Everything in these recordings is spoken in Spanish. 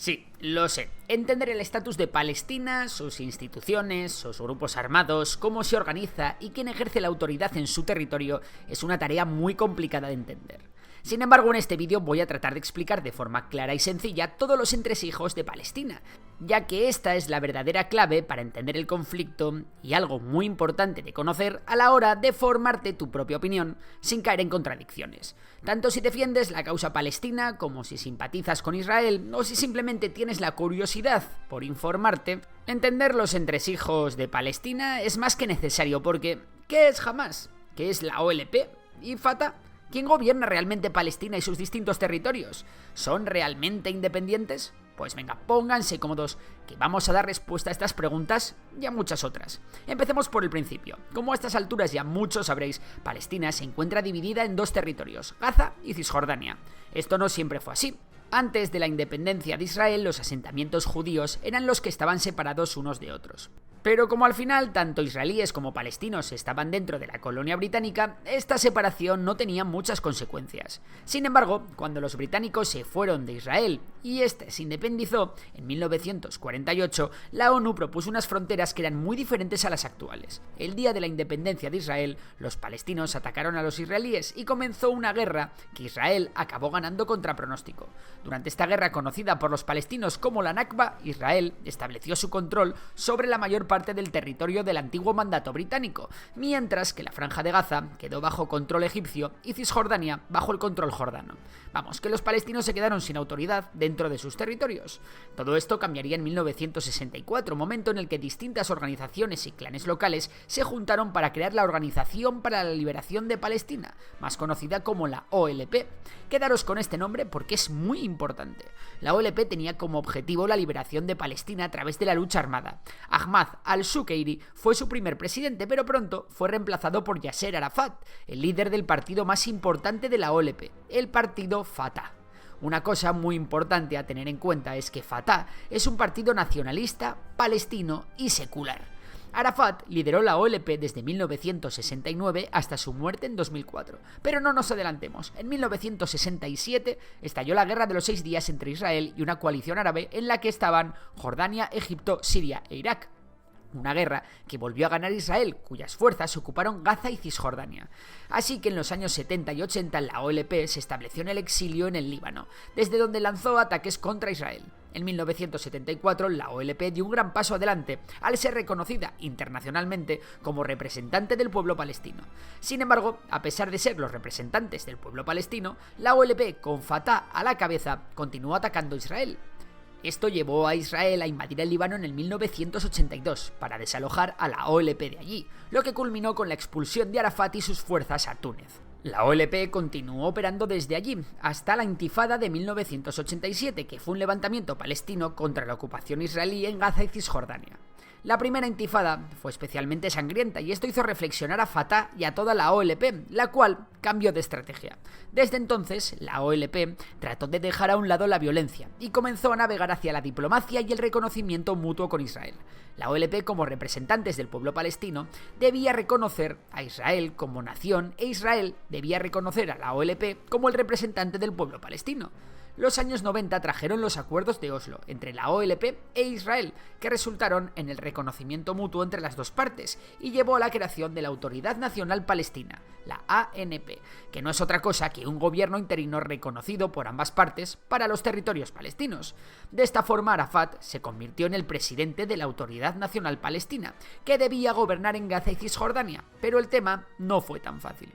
Sí, lo sé. Entender el estatus de Palestina, sus instituciones, sus grupos armados, cómo se organiza y quién ejerce la autoridad en su territorio es una tarea muy complicada de entender. Sin embargo, en este vídeo voy a tratar de explicar de forma clara y sencilla todos los entresijos de Palestina, ya que esta es la verdadera clave para entender el conflicto y algo muy importante de conocer a la hora de formarte tu propia opinión sin caer en contradicciones. Tanto si defiendes la causa palestina como si simpatizas con Israel o si simplemente tienes la curiosidad por informarte, entender los entresijos de Palestina es más que necesario porque ¿qué es Hamas? ¿Qué es la OLP? ¿Y Fatah? ¿Quién gobierna realmente Palestina y sus distintos territorios? ¿Son realmente independientes? Pues venga, pónganse cómodos, que vamos a dar respuesta a estas preguntas y a muchas otras. Empecemos por el principio. Como a estas alturas ya muchos sabréis, Palestina se encuentra dividida en dos territorios, Gaza y Cisjordania. Esto no siempre fue así. Antes de la independencia de Israel, los asentamientos judíos eran los que estaban separados unos de otros. Pero como al final tanto israelíes como palestinos estaban dentro de la colonia británica, esta separación no tenía muchas consecuencias. Sin embargo, cuando los británicos se fueron de Israel y este se independizó, en 1948, la ONU propuso unas fronteras que eran muy diferentes a las actuales. El día de la independencia de Israel, los palestinos atacaron a los israelíes y comenzó una guerra que Israel acabó ganando contra pronóstico. Durante esta guerra, conocida por los palestinos como la Nakba, Israel estableció su control sobre la mayor parte del territorio del antiguo mandato británico, mientras que la Franja de Gaza quedó bajo control egipcio y Cisjordania bajo el control jordano. Vamos, que los palestinos se quedaron sin autoridad dentro de sus territorios. Todo esto cambiaría en 1964, momento en el que distintas organizaciones y clanes locales se juntaron para crear la Organización para la Liberación de Palestina, más conocida como la OLP. Quedaros con este nombre porque es muy importante. La OLP tenía como objetivo la liberación de Palestina a través de la lucha armada. Ahmad al-Shukeiri fue su primer presidente, pero pronto fue reemplazado por Yasser Arafat, el líder del partido más importante de la OLP, el partido Fatah. Una cosa muy importante a tener en cuenta es que Fatah es un partido nacionalista, palestino y secular. Arafat lideró la OLP desde 1969 hasta su muerte en 2004. Pero no nos adelantemos. En 1967 estalló la Guerra de los 6 días entre Israel y una coalición árabe en la que estaban Jordania, Egipto, Siria e Irak. Una guerra que volvió a ganar Israel, cuyas fuerzas ocuparon Gaza y Cisjordania. Así que en los años 70 y 80 la OLP se estableció en el exilio en el Líbano, desde donde lanzó ataques contra Israel. En 1974 la OLP dio un gran paso adelante al ser reconocida internacionalmente como representante del pueblo palestino. Sin embargo, a pesar de ser los representantes del pueblo palestino, la OLP con Fatah a la cabeza continuó atacando a Israel. Esto llevó a Israel a invadir el Líbano en el 1982 para desalojar a la OLP de allí, lo que culminó con la expulsión de Arafat y sus fuerzas a Túnez. La OLP continuó operando desde allí hasta la Intifada de 1987, que fue un levantamiento palestino contra la ocupación israelí en Gaza y Cisjordania. La primera intifada fue especialmente sangrienta y esto hizo reflexionar a Fatah y a toda la OLP, la cual cambió de estrategia. Desde entonces, la OLP trató de dejar a un lado la violencia y comenzó a navegar hacia la diplomacia y el reconocimiento mutuo con Israel. La OLP, como representantes del pueblo palestino, debía reconocer a Israel como nación e Israel debía reconocer a la OLP como el representante del pueblo palestino. Los años 90 trajeron los acuerdos de Oslo entre la OLP e Israel, que resultaron en el reconocimiento mutuo entre las dos partes y llevó a la creación de la Autoridad Nacional Palestina, la ANP, que no es otra cosa que un gobierno interino reconocido por ambas partes para los territorios palestinos. De esta forma, Arafat se convirtió en el presidente de la Autoridad Nacional Palestina, que debía gobernar en Gaza y Cisjordania, pero el tema no fue tan fácil.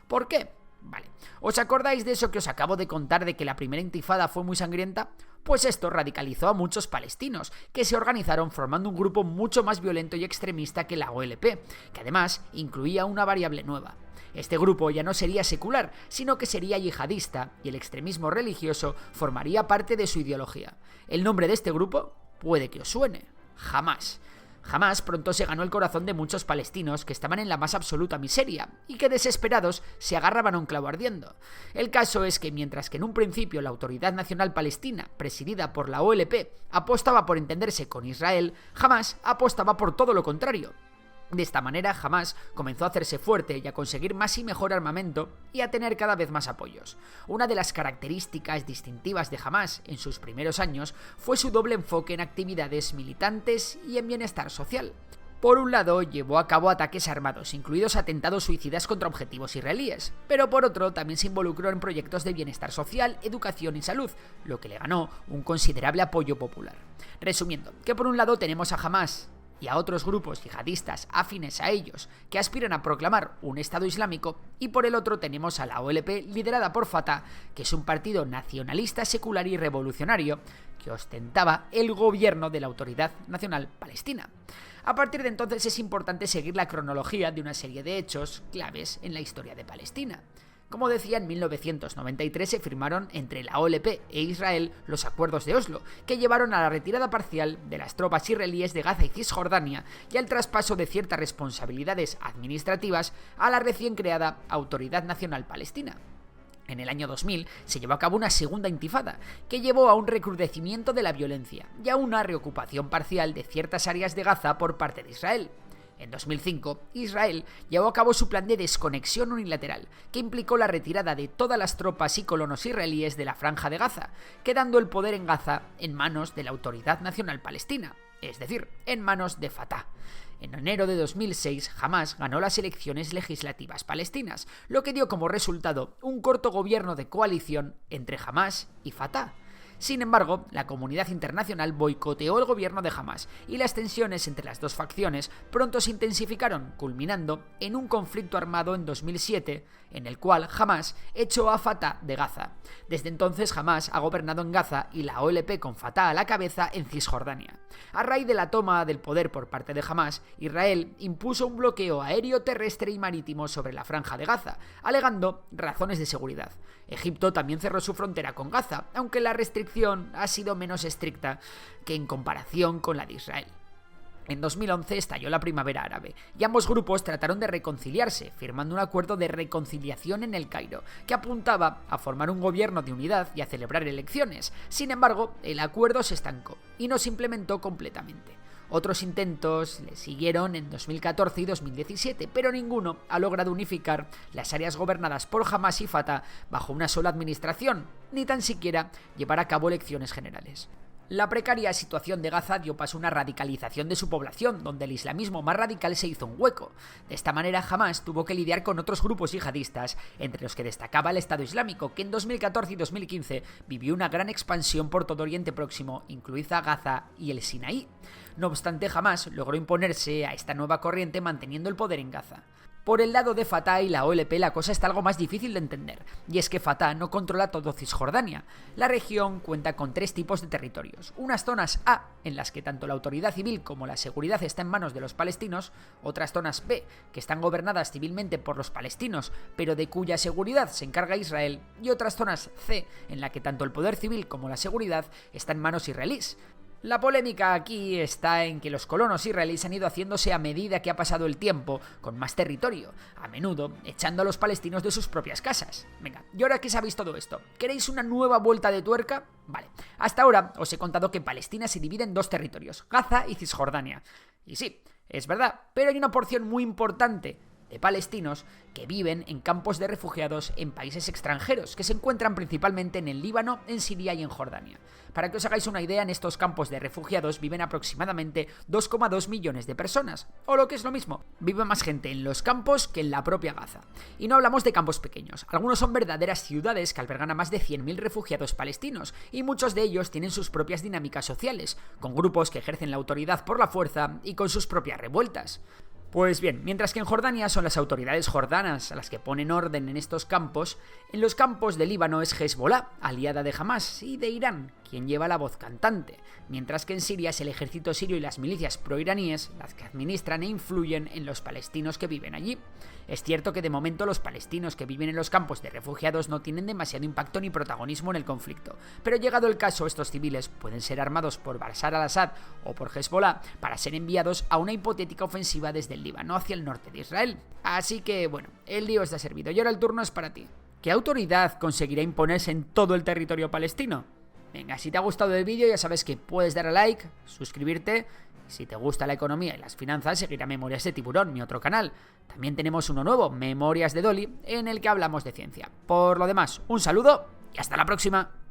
¿Por qué? Vale, ¿os acordáis de eso que os acabo de contar de que la primera intifada fue muy sangrienta? Pues esto radicalizó a muchos palestinos, que se organizaron formando un grupo mucho más violento y extremista que la OLP, que además incluía una variable nueva. Este grupo ya no sería secular, sino que sería yihadista, y el extremismo religioso formaría parte de su ideología. El nombre de este grupo puede que os suene: Hamas. Hamas pronto se ganó el corazón de muchos palestinos que estaban en la más absoluta miseria y que desesperados se agarraban a un clavo ardiendo. El caso es que mientras que en un principio la Autoridad Nacional Palestina, presidida por la OLP, apostaba por entenderse con Israel, Hamas apostaba por todo lo contrario. De esta manera, Hamás comenzó a hacerse fuerte y a conseguir más y mejor armamento y a tener cada vez más apoyos. Una de las características distintivas de Hamás en sus primeros años fue su doble enfoque en actividades militantes y en bienestar social. Por un lado, llevó a cabo ataques armados, incluidos atentados suicidas contra objetivos israelíes, pero por otro también se involucró en proyectos de bienestar social, educación y salud, lo que le ganó un considerable apoyo popular. Resumiendo, que por un lado tenemos a Hamás y a otros grupos yihadistas afines a ellos que aspiran a proclamar un Estado Islámico, y por el otro tenemos a la OLP liderada por Fatah, que es un partido nacionalista, secular y revolucionario que ostentaba el gobierno de la Autoridad Nacional Palestina. A partir de entonces es importante seguir la cronología de una serie de hechos claves en la historia de Palestina. Como decía, en 1993 se firmaron entre la OLP e Israel los acuerdos de Oslo, que llevaron a la retirada parcial de las tropas israelíes de Gaza y Cisjordania y al traspaso de ciertas responsabilidades administrativas a la recién creada Autoridad Nacional Palestina. En el año 2000 se llevó a cabo una segunda intifada, que llevó a un recrudecimiento de la violencia y a una reocupación parcial de ciertas áreas de Gaza por parte de Israel. En 2005, Israel llevó a cabo su plan de desconexión unilateral, que implicó la retirada de todas las tropas y colonos israelíes de la Franja de Gaza, quedando el poder en Gaza en manos de la Autoridad Nacional Palestina, es decir, en manos de Fatah. En enero de 2006, Hamás ganó las elecciones legislativas palestinas, lo que dio como resultado un corto gobierno de coalición entre Hamás y Fatah. Sin embargo, la comunidad internacional boicoteó el gobierno de Hamás y las tensiones entre las dos facciones pronto se intensificaron, culminando en un conflicto armado en 2007, en el cual Hamás echó a Fatah de Gaza. Desde entonces Hamás ha gobernado en Gaza y la OLP con Fatah a la cabeza en Cisjordania. A raíz de la toma del poder por parte de Hamás, Israel impuso un bloqueo aéreo, terrestre y marítimo sobre la Franja de Gaza, alegando razones de seguridad. Egipto también cerró su frontera con Gaza, aunque la restricción ha sido menos estricta que en comparación con la de Israel. En 2011 estalló la primavera árabe y ambos grupos trataron de reconciliarse, firmando un acuerdo de reconciliación en El Cairo, que apuntaba a formar un gobierno de unidad y a celebrar elecciones. Sin embargo, el acuerdo se estancó y no se implementó completamente. Otros intentos le siguieron en 2014 y 2017, pero ninguno ha logrado unificar las áreas gobernadas por Hamás y Fatah bajo una sola administración, ni tan siquiera llevar a cabo elecciones generales. La precaria situación de Gaza dio paso a una radicalización de su población, donde el islamismo más radical se hizo un hueco. De esta manera, Hamás tuvo que lidiar con otros grupos yihadistas, entre los que destacaba el Estado Islámico, que en 2014 y 2015 vivió una gran expansión por todo Oriente Próximo, incluida Gaza y el Sinaí. No obstante, Hamás logró imponerse a esta nueva corriente manteniendo el poder en Gaza. Por el lado de Fatah y la OLP la cosa está algo más difícil de entender, y es que Fatah no controla todo Cisjordania. La región cuenta con tres tipos de territorios: unas zonas A, en las que tanto la autoridad civil como la seguridad está en manos de los palestinos; otras zonas B, que están gobernadas civilmente por los palestinos, pero de cuya seguridad se encarga Israel; y otras zonas C, en la que tanto el poder civil como la seguridad está en manos israelíes. La polémica aquí está en que los colonos israelíes han ido haciéndose a medida que ha pasado el tiempo con más territorio, a menudo echando a los palestinos de sus propias casas. Venga, y ahora que sabéis todo esto, ¿queréis una nueva vuelta de tuerca? Vale, hasta ahora os he contado que Palestina se divide en dos territorios, Gaza y Cisjordania. Y sí, es verdad, pero hay una porción muy importante de palestinos que viven en campos de refugiados en países extranjeros, que se encuentran principalmente en el Líbano, en Siria y en Jordania. Para que os hagáis una idea, en estos campos de refugiados viven aproximadamente 2,2 millones de personas, o lo que es lo mismo, vive más gente en los campos que en la propia Gaza. Y no hablamos de campos pequeños, algunos son verdaderas ciudades que albergan a más de 100.000 refugiados palestinos, y muchos de ellos tienen sus propias dinámicas sociales, con grupos que ejercen la autoridad por la fuerza y con sus propias revueltas. Pues bien, mientras que en Jordania son las autoridades jordanas las que ponen orden en estos campos, en los campos de Líbano es Hezbollah, aliada de Hamás, y de Irán, quien lleva la voz cantante, mientras que en Siria es el ejército sirio y las milicias proiraníes las que administran e influyen en los palestinos que viven allí. Es cierto que de momento los palestinos que viven en los campos de refugiados no tienen demasiado impacto ni protagonismo en el conflicto, pero llegado el caso, estos civiles pueden ser armados por Bashar al-Assad o por Hezbollah para ser enviados a una hipotética ofensiva desde el Líbano hacia el norte de Israel. Así que, bueno, el lío está servido y ahora el turno es para ti. ¿Qué autoridad conseguirá imponerse en todo el territorio palestino? Venga, si te ha gustado el vídeo ya sabes que puedes dar a like, suscribirte Si te gusta la economía y las finanzas, seguirá Memorias de Tiburón, mi otro canal. También tenemos uno nuevo, Memorias de Dolly, en el que hablamos de ciencia. Por lo demás, un saludo y hasta la próxima.